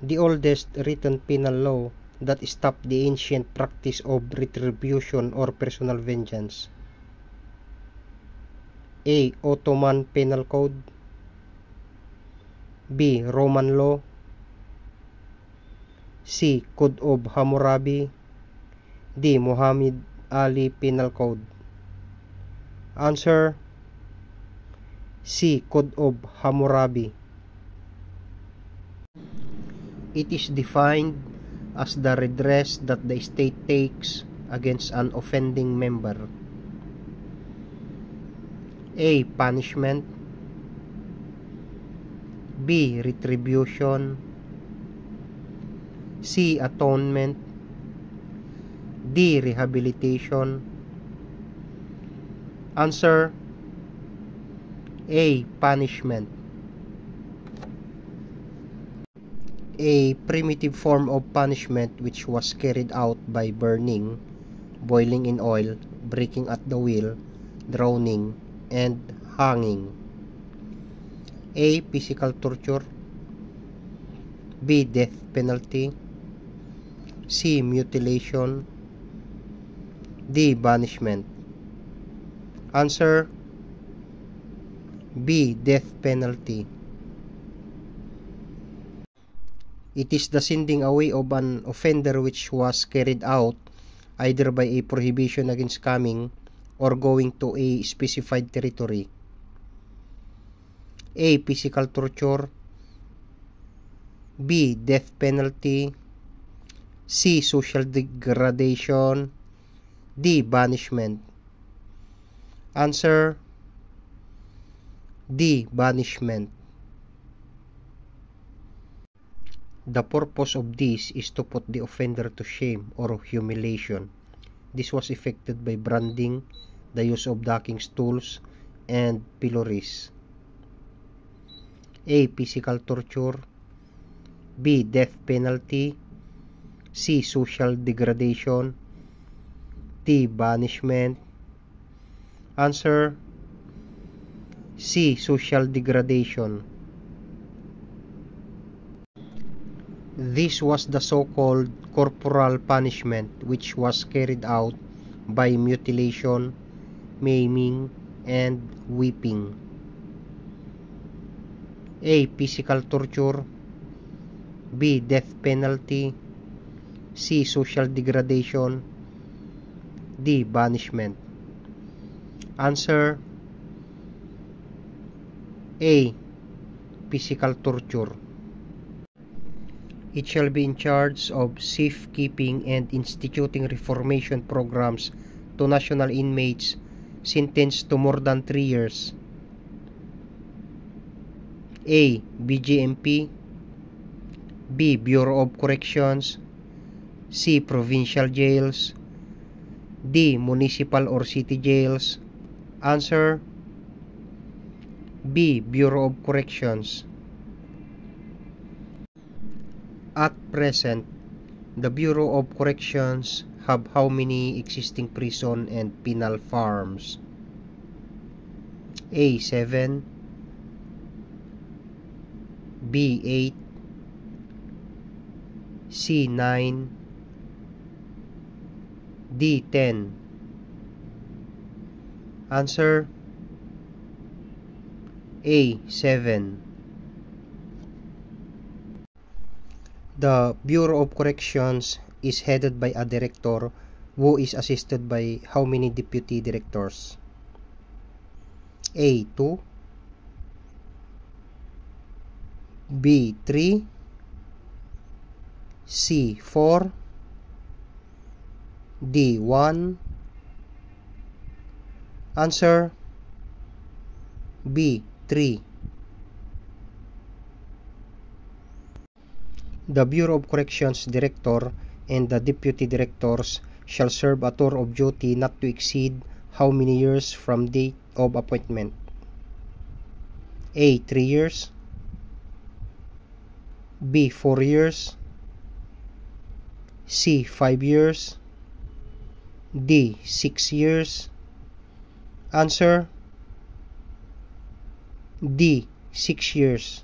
the oldest written penal law that stopped the ancient practice of retribution or personal vengeance? A. Ottoman Penal Code. B. Roman law. C. Code of Hammurabi. D. Muhammad Ali Penal Code. Answer: C. Code of Hammurabi. It is defined as the redress that the state takes against an offending member. A. Punishment. B. Retribution. C. Atonement. D. Rehabilitation. Answer: A. Punishment. A primitive form of punishment which was carried out by burning, boiling in oil, breaking at the wheel, drowning, and hanging. A. Physical torture. B. Death penalty. C. Mutilation. D. Banishment. Answer: B. Death penalty. It is the sending away of an offender which was carried out either by a prohibition against coming or going to a specified territory. A. Physical torture. B. Death penalty. C. Social degradation. D. Banishment. Answer: D. Banishment. The purpose of this is to put the offender to shame or humiliation. This was effected by branding, the use of docking stools, and pillories. A. Physical torture. B. Death penalty. C. Social degradation. D. Banishment. Answer: C. Social degradation. This was the so-called corporal punishment which was carried out by mutilation, maiming, and whipping. A. Physical torture. B. Death penalty. C. Social degradation. D. Banishment. Answer: A. Physical torture. It shall be in charge of safekeeping and instituting reformation programs to national inmates sentenced to more than 3 years. A. BJMP. B. Bureau of Corrections. C. Provincial jails. D. Municipal or city jails. Answer: B. Bureau of Corrections. At present, the Bureau of Corrections have how many existing prison and penal farms? A. 7. B. 8. C. 9. D. 10. Answer: A. 7. The Bureau of Corrections is headed by a director who is assisted by how many deputy directors? A. 2. B. 3. C. 4. D. 1. Answer: B. 3. The Bureau of Corrections director and the deputy directors shall serve a tour of duty not to exceed how many years from date of appointment? A. 3 years. B. 4 years. C. 5 years. D. 6 years. Answer: D. 6 years.